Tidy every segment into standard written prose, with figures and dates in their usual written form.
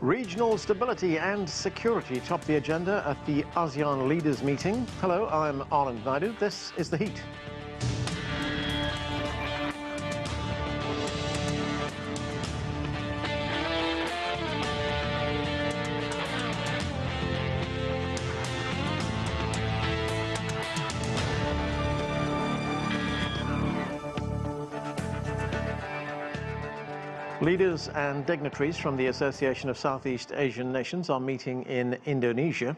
Regional stability and security top the agenda at the ASEAN leaders meeting. Hello, I'm Anand Naidu. This is The Heat. Leaders and dignitaries from the Association of Southeast Asian Nations are meeting in Indonesia.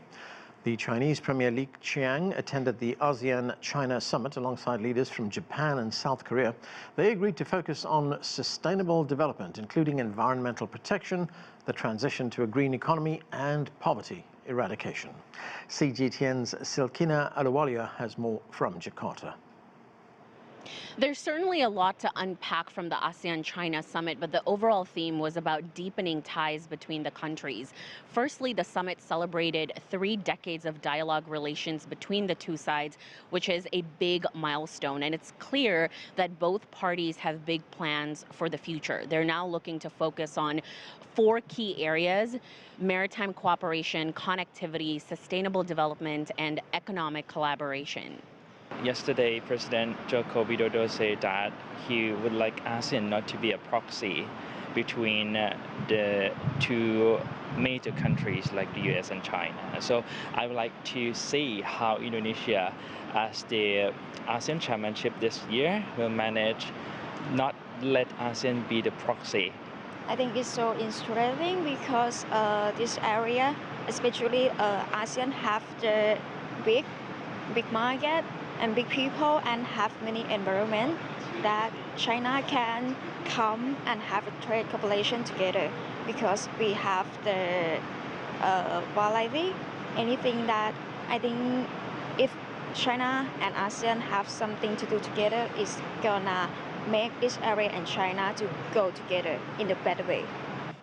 The Chinese Premiere Li Qiang attended the ASEAN-China Summit alongside leaders from Japan and South Korea. They agreed to focus on sustainable development, including environmental protection, the transition to a green economy, and poverty eradication. CGTN's Silkina Aluwalia has more from Jakarta. There's certainly a lot to unpack from the ASEAN-China Summit, but the overall theme was about deepening ties between the countries. Firstly, the summit celebrated 3 decades of dialogue relations between the two sides, which is a big milestone. And it's clear that both parties have big plans for the future. They're now looking to focus on 4 key areas: maritime cooperation, connectivity, sustainable development, and economic collaboration. Yesterday, President Joko Widodo said that he would like ASEAN not to be a proxy between the 2 major countries like the US and China. So I would like to see how Indonesia, as the ASEAN chairmanship this year, will manage not let ASEAN be the proxy. I think it's so interesting because this area, especially ASEAN, have the big market and big people and have many environment that China can come and have a trade cooperation together, because we have the variety. Anything that I think if China and ASEAN have something to do together, is gonna make this area and China to go together in a better way.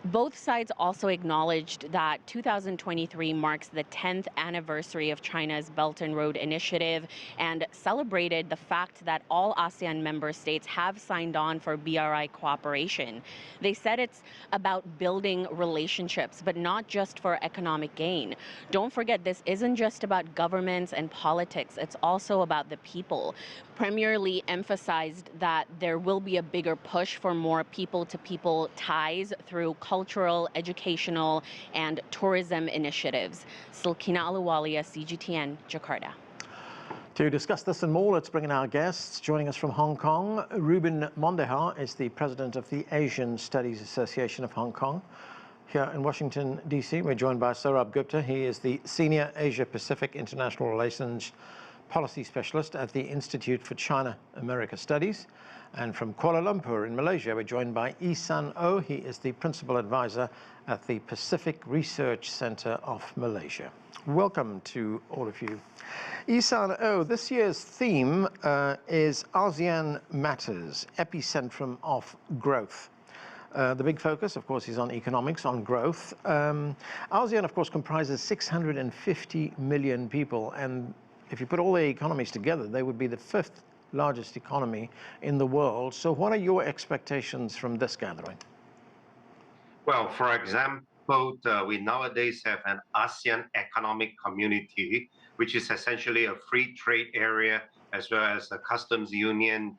Both sides also acknowledged that 2023 marks the 10th anniversary of China's Belt and Road Initiative and celebrated the fact that all ASEAN member states have signed on for BRI cooperation. They said it's about building relationships, but not just for economic gain. Don't forget, this isn't just about governments and politics, it's also about the people. Premier Li emphasized that there will be a bigger push for more people-to-people ties through cultural, educational, and tourism initiatives. Silkina Aluwalia, CGTN, Jakarta. To discuss this and more, let's bring in our guests. Joining us from Hong Kong, Reuben Mondejar is the president of the Asian Studies Association of Hong Kong. Here in Washington, D.C., we're joined by Sourabh Gupta. He is the Senior Asia-Pacific International Relations Policy Specialist at the Institute for China-America Studies. And from Kuala Lumpur in Malaysia, we're joined by Ihsan Oh. He is the Principal Advisor at the Pacific Research Center of Malaysia. Welcome to all of you. Ihsan Oh, this year's theme is ASEAN Matters, Epicentrum of Growth. The big focus, of course, is on economics, on growth. ASEAN, of course, comprises 650 million people, and if you put all the economies together, they would be the 5th largest economy in the world. So what are your expectations from this gathering? Well, for example, we nowadays have an ASEAN Economic Community, which is essentially a free trade area as well as a customs union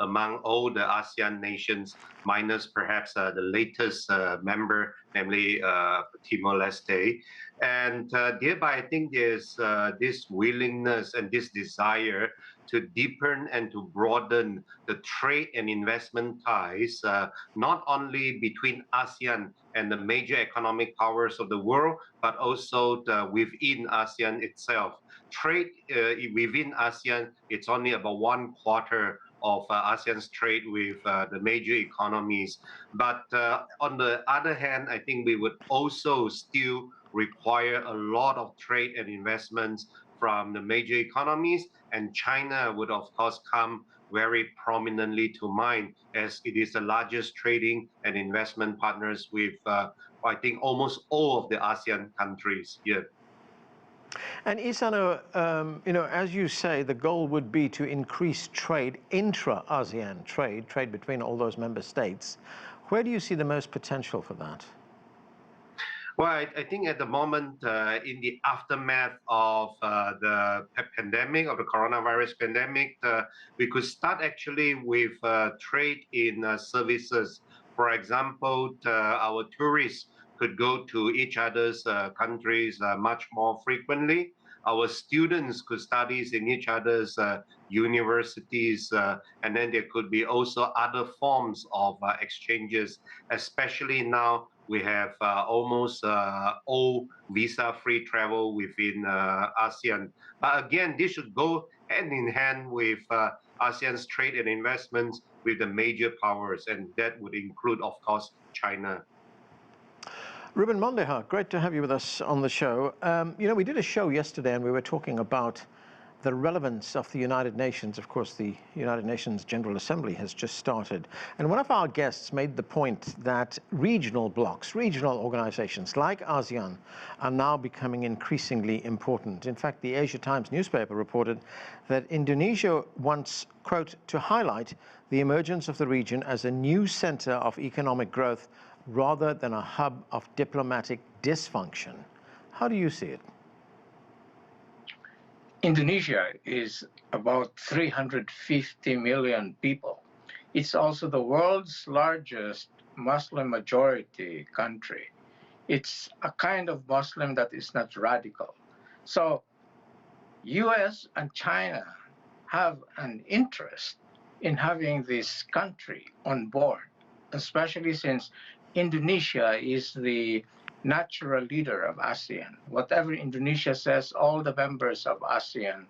among all the ASEAN nations, minus perhaps the latest member, namely Timor-Leste. And thereby, I think there's this willingness and this desire to deepen and to broaden the trade and investment ties, not only between ASEAN and the major economic powers of the world, but also within ASEAN itself. Trade within ASEAN, it's only about 1/4 of ASEAN's trade with the major economies. But on the other hand, I think we would also still require a lot of trade and investments from the major economies, and China would of course come very prominently to mind, as it is the largest trading and investment partners with I think almost all of the ASEAN countries here. And Ihsan Oh, as you say, the goal would be to increase trade, intra-ASEAN trade between all those member states. Where do you see the most potential for that? Well, I think at the moment, in the aftermath of the pandemic, of the coronavirus pandemic, we could start actually with trade in services. For example, our tourists could go to each other's countries much more frequently. Our students could study in each other's universities, and then there could be also other forms of exchanges, especially now we have almost all visa-free travel within ASEAN. But again, this should go hand in hand with ASEAN's trade and investments with the major powers, and that would include, of course, China. Reuben Mondejar, great to have you with us on the show. You know, we did a show yesterday and we were talking about the relevance of the United Nations. Of course, the United Nations General Assembly has just started. And one of our guests made the point that regional blocs, regional organizations like ASEAN are now becoming increasingly important. In fact, the Asia Times newspaper reported that Indonesia wants, quote, to highlight the emergence of the region as a new center of economic growth rather than a hub of diplomatic dysfunction. How do you see it? Indonesia is about 350 million people. It's also the world's largest Muslim majority country. It's a kind of Muslim that is not radical. So US and China have an interest in having this country on board, especially since Indonesia is the natural leader of ASEAN. Whatever Indonesia says, all the members of ASEAN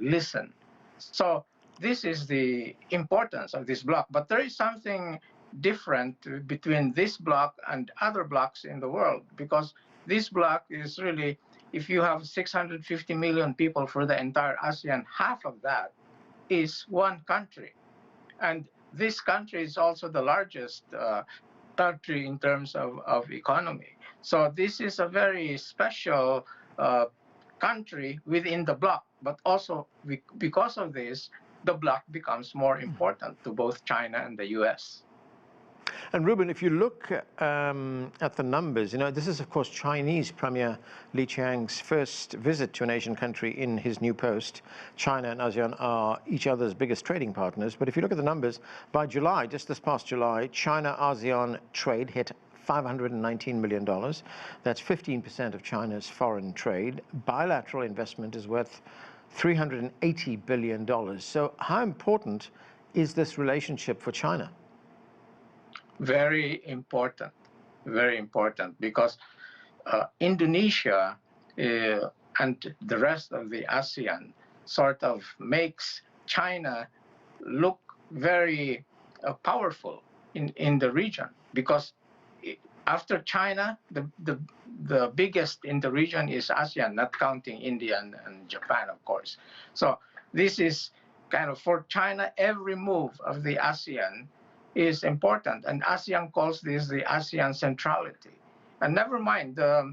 listen. So this is the importance of this bloc. But there is something different between this bloc and other blocs in the world, because this bloc is really, if you have 650 million people for the entire ASEAN, half of that is one country. And this country is also the largest country in terms of economy. So this is a very special country within the bloc, but also because of this, the bloc becomes more important to both China and the US. And Reuben, if you look at the numbers, you know, this is of course Chinese Premiere Li Qiang's first visit to an Asian country in his new post. China and ASEAN are each other's biggest trading partners. But if you look at the numbers, by July, just this past July, China-ASEAN trade hit $519 million. That's 15% of China's foreign trade. Bilateral investment is worth $380 billion. So how important is this relationship for China? Very important, because Indonesia and the rest of the ASEAN sort of makes China look very powerful in the region, because after China, the biggest in the region is ASEAN, not counting India and Japan, of course. So this is kind of, for China, every move of the ASEAN is important, and ASEAN calls this the ASEAN centrality. And never mind a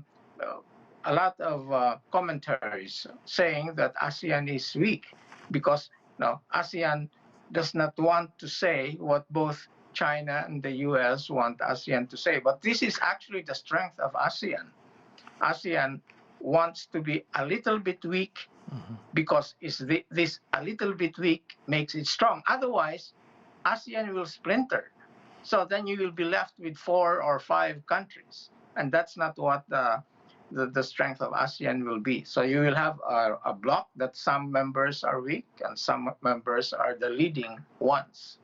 lot of commentaries saying that ASEAN is weak because ASEAN does not want to say what both China and the US want ASEAN to say. But this is actually the strength of ASEAN. ASEAN wants to be a little bit weak because this a little bit weak makes it strong. Otherwise, ASEAN will splinter. So then you will be left with 4 or 5 countries. And that's not what the strength of ASEAN will be. So you will have a bloc that some members are weak and some members are the leading ones.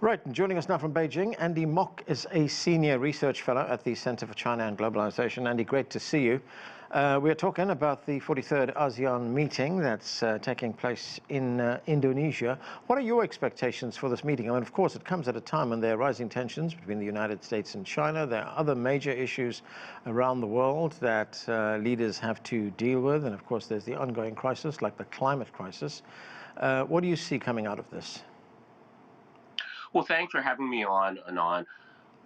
Right, and joining us now from Beijing, Andy Mok is a senior research fellow at the Center for China and Globalization. Andy, great to see you. We're talking about the 43rd ASEAN meeting that's taking place in Indonesia. What are your expectations for this meeting? I mean, of course, it comes at a time when there are rising tensions between the United States and China. There are other major issues around the world that leaders have to deal with. And of course, there's the ongoing crisis, like the climate crisis. What do you see coming out of this? Well, thanks for having me on, Anand.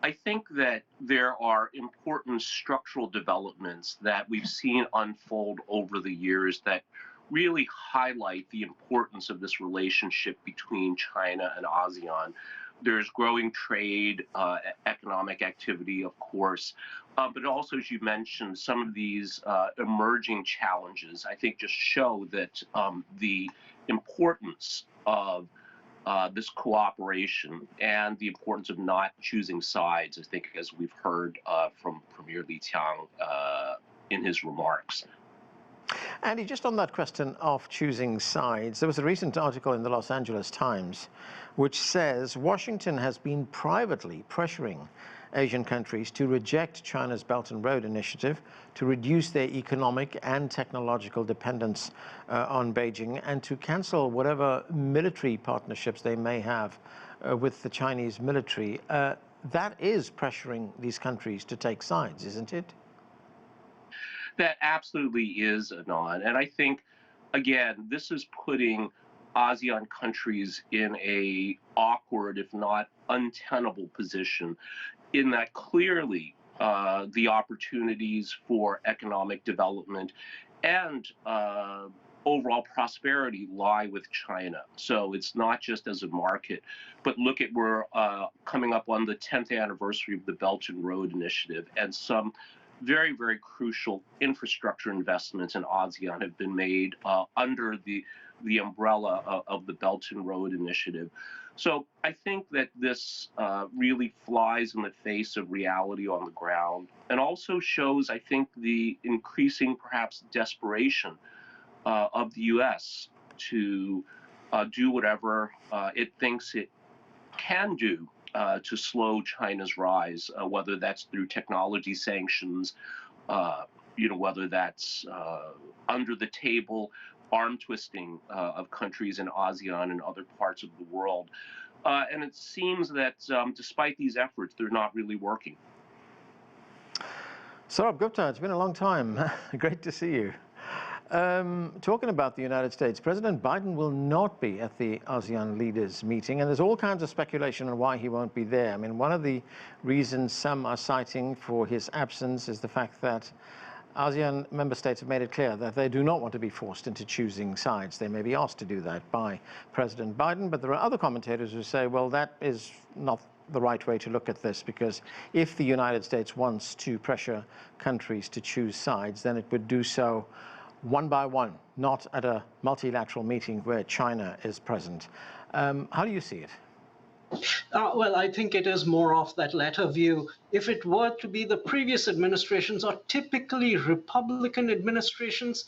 I think that there are important structural developments that we've seen unfold over the years that really highlight the importance of this relationship between China and ASEAN. There's growing trade, economic activity, of course, but also, as you mentioned, some of these emerging challenges, I think, just show that the importance of this cooperation and the importance of not choosing sides, I think, as we've heard from Premiere Li Qiang in his remarks. Andy, just on that question of choosing sides, there was a recent article in the Los Angeles Times which says Washington has been privately pressuring Asian countries to reject China's Belt and Road Initiative, to reduce their economic and technological dependence on Beijing, and to cancel whatever military partnerships they may have with the Chinese military. That is pressuring these countries to take sides, isn't it? That absolutely is, Anon. And I think, again, this is putting ASEAN countries in a awkward, if not untenable position, in that clearly the opportunities for economic development and overall prosperity lie with China. So it's not just as a market, but look at we're coming up on the 10th anniversary of the Belt and Road Initiative, and some very, very crucial infrastructure investments in ASEAN have been made under the umbrella of the Belt and Road Initiative. So I think that this really flies in the face of reality on the ground, and also shows, I think, the increasing perhaps desperation of the U.S. to do whatever it thinks it can do to slow China's rise, whether that's through technology sanctions, whether that's under the table arm twisting of countries in ASEAN and other parts of the world. And it seems that despite these efforts, they're not really working. Sourabh Gupta, it's been a long time. Great to see you. Talking about the United States, President Biden will not be at the ASEAN leaders meeting, and there's all kinds of speculation on why he won't be there. I mean, one of the reasons some are citing for his absence is the fact that ASEAN member states have made it clear that they do not want to be forced into choosing sides. They may be asked to do that by President Biden, but there are other commentators who say, well, that is not the right way to look at this, because if the United States wants to pressure countries to choose sides, then it would do so one by one, not at a multilateral meeting where China is present. How do you see it? Well, I think it is more of that latter view. If it were to be the previous administrations, or typically Republican administrations,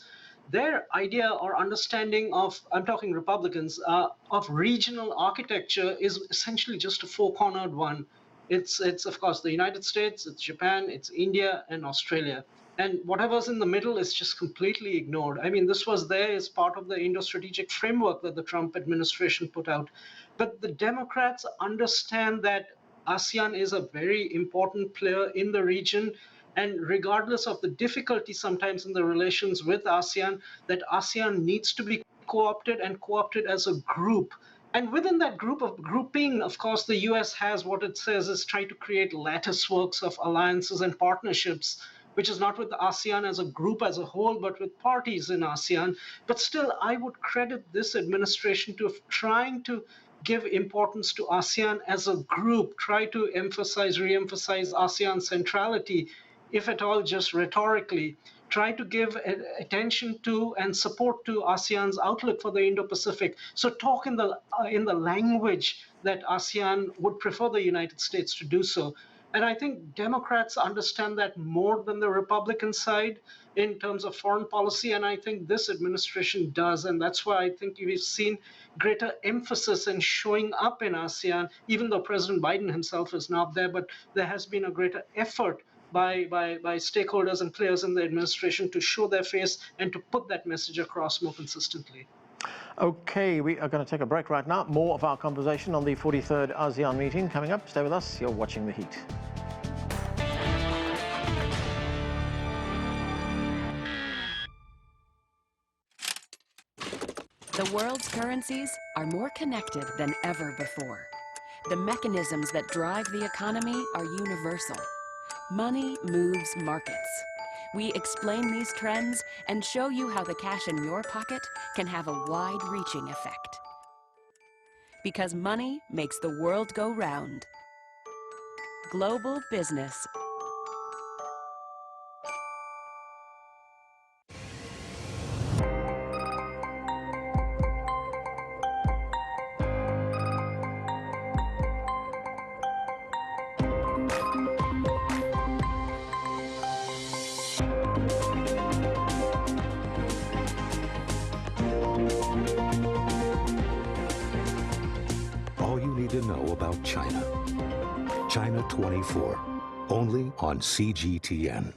their idea or understanding of, I'm talking Republicans, of regional architecture is essentially just a four-cornered one. It's of course the United States, it's Japan, it's India, and Australia. And whatever's in the middle is just completely ignored. I mean, this was there as part of the Indo-strategic framework that the Trump administration put out. But the Democrats understand that ASEAN is a very important player in the region. And regardless of the difficulty sometimes in the relations with ASEAN, that ASEAN needs to be co-opted, and co-opted as a group. And within that grouping, of course, the US has what it says is trying to create lattice works of alliances and partnerships, which is not with ASEAN as a group as a whole, but with parties in ASEAN. But still, I would credit this administration to trying to give importance to ASEAN as a group, try to re-emphasize ASEAN centrality, if at all just rhetorically, try to give attention to and support to ASEAN's outlook for the Indo-Pacific. So talk in the language that ASEAN would prefer the United States to do so. And I think Democrats understand that more than the Republican side in terms of foreign policy, and I think this administration does. And that's why I think we've seen greater emphasis in showing up in ASEAN, even though President Biden himself is not there, but there has been a greater effort by stakeholders and players in the administration to show their face and to put that message across more consistently. Okay, we are going to take a break right now. More of our conversation on the 43rd ASEAN meeting coming up. Stay with us. You're watching The Heat. The world's currencies are more connected than ever before. The mechanisms that drive the economy are universal. Money moves markets. We explain these trends and show you how the cash in your pocket can have a wide-reaching effect. because money makes the world go round. Global business. All you need to know about China. China 24, only on CGTN.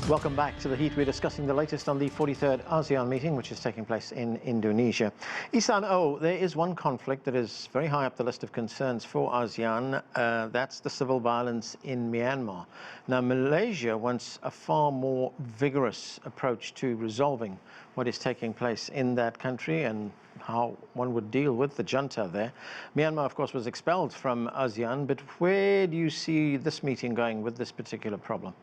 Welcome back to The Heat. We're discussing the latest on the 43rd ASEAN meeting, which is taking place in Indonesia. Isan O, there is one conflict that is very high up the list of concerns for ASEAN. That's the civil violence in Myanmar. Now, Malaysia wants a far more vigorous approach to resolving what is taking place in that country and how one would deal with the junta there. Myanmar, of course, was expelled from ASEAN, but where do you see this meeting going with this particular problem?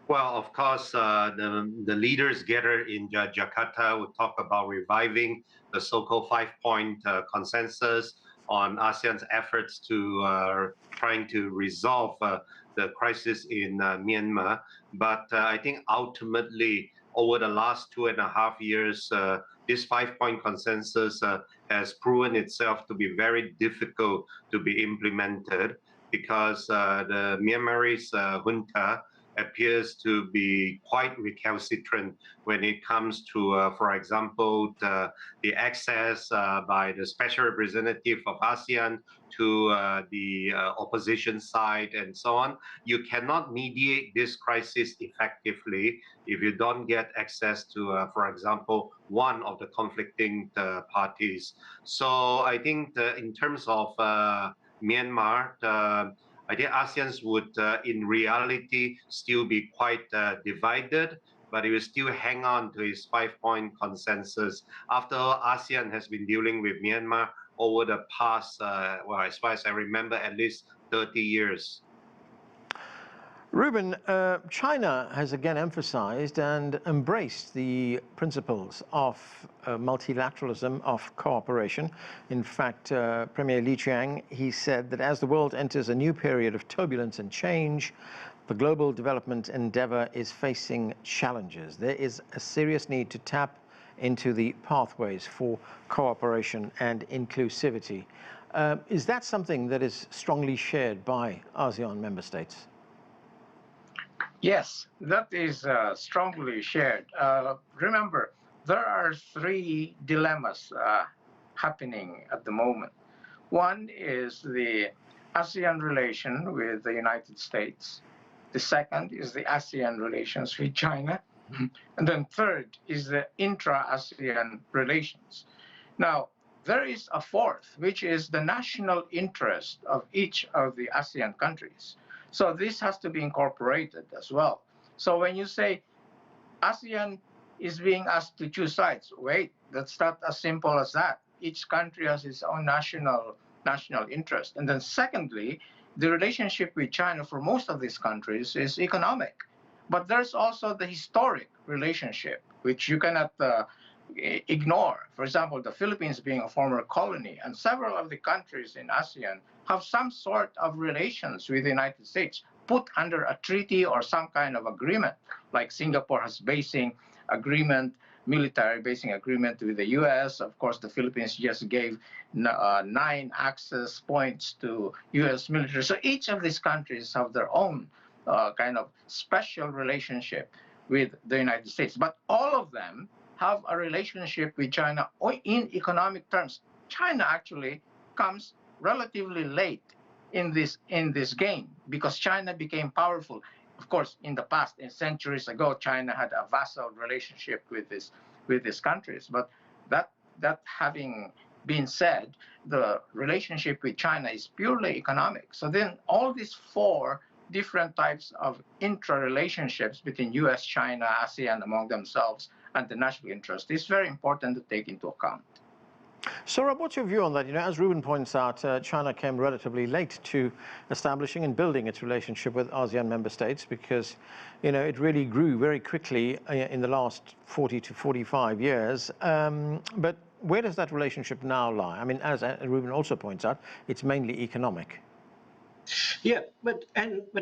Well, of course, the leaders gathered in Jakarta will talk about reviving the so-called five-point consensus on ASEAN's efforts to trying to resolve the crisis in Myanmar. But I think ultimately, over the last 2.5 years, this five-point consensus has proven itself to be very difficult to be implemented because the Myanmarese junta appears to be quite recalcitrant when it comes to, for example, the access by the special representative of ASEAN to the opposition side and so on. You cannot mediate this crisis effectively if you don't get access to, for example, one of the conflicting parties. So I think in terms of Myanmar, I think ASEAN would, in reality, still be quite divided, but it will still hang on to its five-point consensus. After all, ASEAN has been dealing with Myanmar over the past, well, as far as I remember, at least 30 years. Reuben, China has again emphasized and embraced the principles of multilateralism, of cooperation. In fact, Premiere Li Qiang, he said that as the world enters a new period of turbulence and change, the global development endeavor is facing challenges. There is a serious need to tap into the pathways for cooperation and inclusivity. Is that something that is strongly shared by ASEAN member states? Yes, that is strongly shared. Remember, there are three dilemmas happening at the moment. One is the ASEAN relation with the United States. The second is the ASEAN relations with China. And then third is the intra-ASEAN relations. Now, there is a fourth, which is the national interest of each of the ASEAN countries. So this has to be incorporated as well. So when you say ASEAN is being asked to choose sides, wait, that's not as simple as that. Each country has its own national interest. And then secondly, the relationship with China for most of these countries is economic. But there's also the historic relationship, which you cannot ignore. For example, the Philippines being a former colony, and several of the countries in ASEAN have some sort of relations with the United States put under a treaty or some kind of agreement, like Singapore has military basing agreement with the US. Of course, the Philippines just gave 9 access points to US military. So each of these countries have their own kind of special relationship with the United States. But all of them have a relationship with China in economic terms. China actually comes relatively late in this game because China became powerful. Of course, in the past, centuries ago, China had a vassal relationship with these countries. But that having been said, the relationship with China is purely economic. So then all these 4 different types of intra-relationships between US, China, ASEAN among themselves and the national interest is very important to take into account. Sourabh, what's your view on that? As Reuben points out, China came relatively late to establishing and building its relationship with ASEAN member states because, it really grew very quickly in the last 40 to 45 years. But where does that relationship now lie? I mean, as Reuben also points out, it's mainly economic. Yeah, but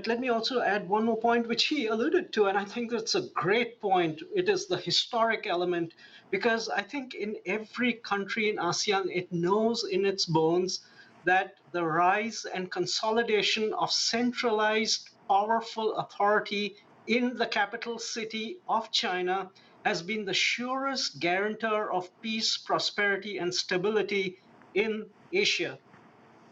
let me also add one more point which he alluded to, and I think that's a great point. It is the historic element, because I think in every country in ASEAN, it knows in its bones that the rise and consolidation of centralized, powerful authority in the capital city of China has been the surest guarantor of peace, prosperity, and stability in Asia.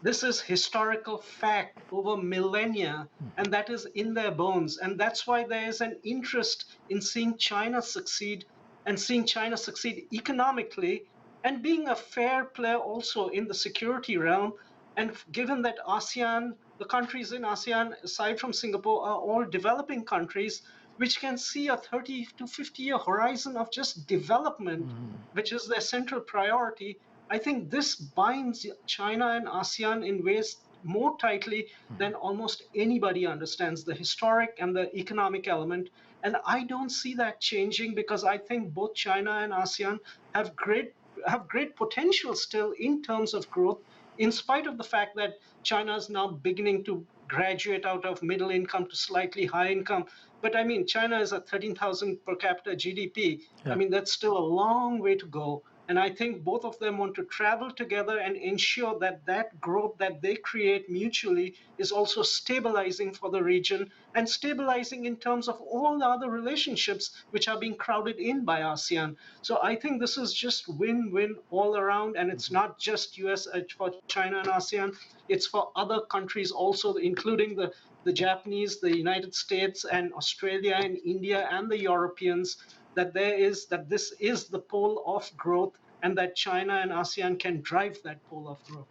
This is historical fact over millennia, and that is in their bones. And that's why there is an interest in seeing China succeed, and seeing China succeed economically, and being a fair player also in the security realm. And given that ASEAN, the countries in ASEAN, aside from Singapore, are all developing countries, which can see a 30 to 50-year horizon of just development, which is their central priority. I think this binds China and ASEAN in ways more tightly than almost anybody understands, the historic and the economic element. And I don't see that changing, because I think both China and ASEAN have great potential still in terms of growth, in spite of the fact that China is now beginning to graduate out of middle income to slightly high income. But I mean, China is at 13,000 per capita GDP. Yeah. I mean, that's still a long way to go. And I think both of them want to travel together and ensure that that growth that they create mutually is also stabilizing for the region, and stabilizing in terms of all the other relationships which are being crowded in by ASEAN. So I think this is just win-win all around, and it's not just US for China and ASEAN, it's for other countries also, including the Japanese, the United States, and Australia, and India, and the Europeans, that this is the pole of growth, and that China and ASEAN can drive that pole of growth.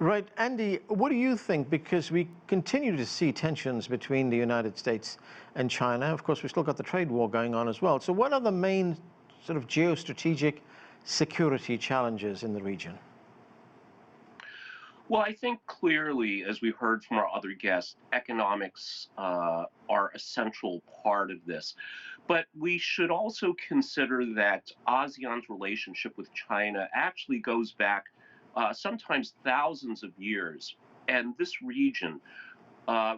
Right. Andy, what do you think? Because we continue to see tensions between the United States and China. Of course, we've still got the trade war going on as well. So what are the main sort of geostrategic security challenges in the region? Well, I think clearly, as we heard from our other guests, economics are a central part of this. But we should also consider that ASEAN's relationship with China actually goes back sometimes thousands of years. And this region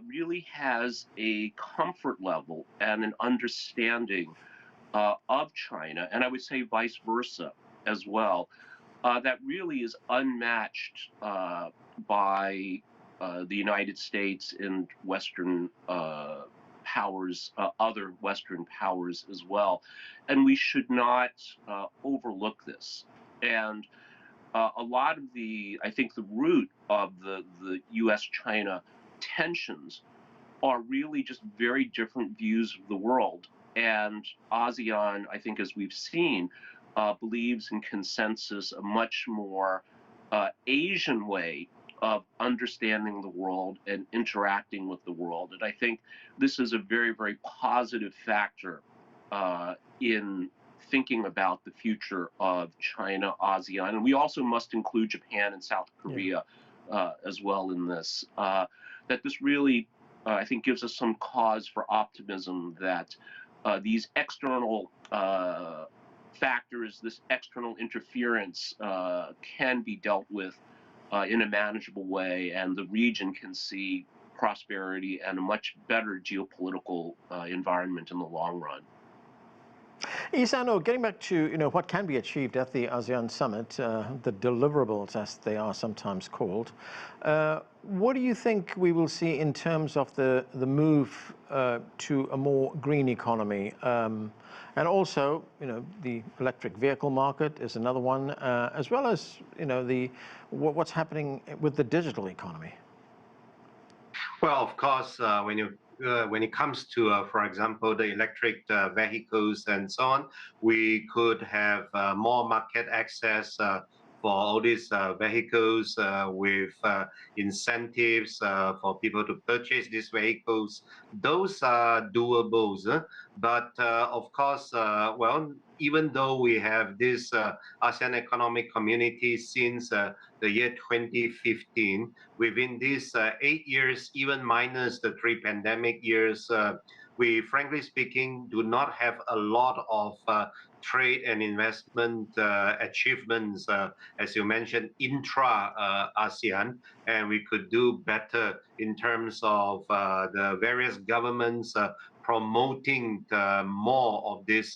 really has a comfort level and an understanding of China, and I would say vice versa as well, that really is unmatched by the United States and Western powers, other Western powers as well. And we should not overlook this. And a lot of I think the root of the US-China tensions are really just very different views of the world. And ASEAN, I think, as we've seen, believes in consensus, a much more Asian way of understanding the world and interacting with the world. And I think this is a very, very positive factor in thinking about the future of China, ASEAN. And we also must include Japan and South Korea as well in this. That this really, I think, gives us some cause for optimism that these external factors, this external interference can be dealt with in a manageable way, and the region can see prosperity and a much better geopolitical environment in the long run. Isano, getting back to what can be achieved at the ASEAN Summit, the deliverables as they are sometimes called, what do you think we will see in terms of the move to a more green economy? And also, the electric vehicle market is another one, as well as what's happening with the digital economy. Well, of course, when it comes to, for example, the electric vehicles and so on, we could have more market access for all these vehicles with incentives for people to purchase these vehicles. Those are doables. But of course, well, even though we have this ASEAN Economic Community since the year 2015, within these 8 years, even minus the 3 pandemic years, we, frankly speaking, do not have a lot of trade and investment achievements, as you mentioned, intra-ASEAN, and we could do better in terms of the various governments promoting more of this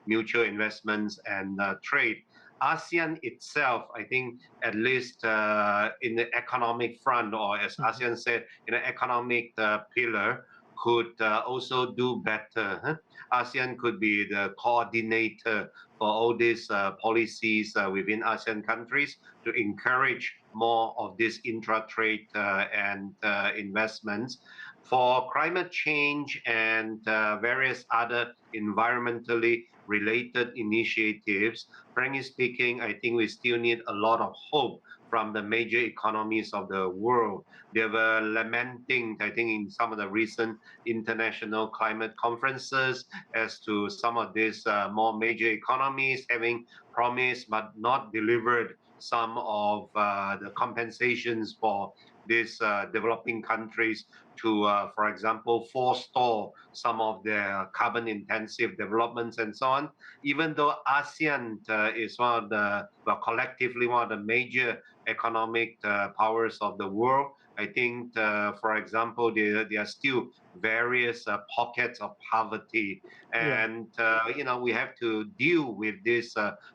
mutual investments and trade. ASEAN itself, I think, at least in the economic front, or as ASEAN said, in the economic pillar, could also do better. ASEAN could be the coordinator for all these policies within ASEAN countries to encourage more of this intra-trade and investments. For climate change and various other environmentally related initiatives, frankly speaking, I think we still need a lot of hope from the major economies of the world. They were lamenting, I think, in some of the recent international climate conferences as to some of these more major economies having promised but not delivered some of the compensations for these developing countries to, for example, forestall some of their carbon-intensive developments and so on. Even though ASEAN is one of the, well, collectively one of the major economic powers of the world, I think, for example, there are still various pockets of poverty, and you know, we have to deal with this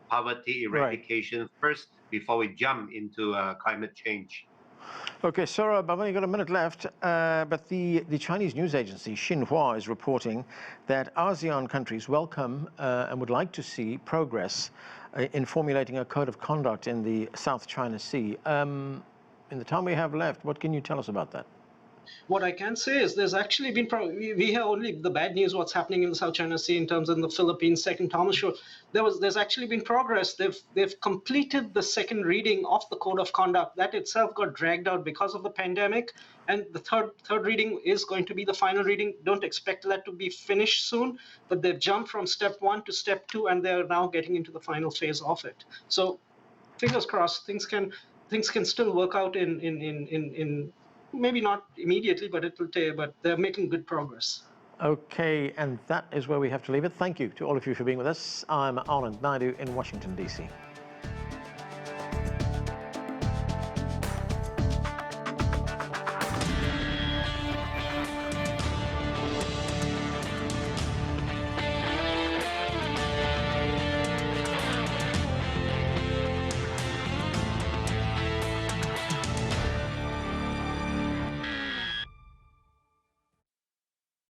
poverty eradication first before we jump into climate change. Okay, Sourabh, I've only got a minute left, but the Chinese news agency Xinhua is reporting that ASEAN countries welcome and would like to see progress in formulating a code of conduct in the South China Sea. In the time we have left, what can you tell us about that? What I can say is there's actually been, we hear only the bad news, what's happening in the South China Sea in terms of the Philippines, second Thomas Show. There's actually been progress. They've completed the second reading of the Code of Conduct. That itself got dragged out because of the pandemic. And the third reading is going to be the final reading. Don't expect that to be finished soon, but they've jumped from step 1 to step 2, and they're now getting into the final phase of it. So fingers crossed, things can still work out in maybe not immediately, but it will take, but they're making good progress. Okay, and that is where we have to leave it. Thank you to all of you for being with us. I'm Anand Naidu in Washington, D.C.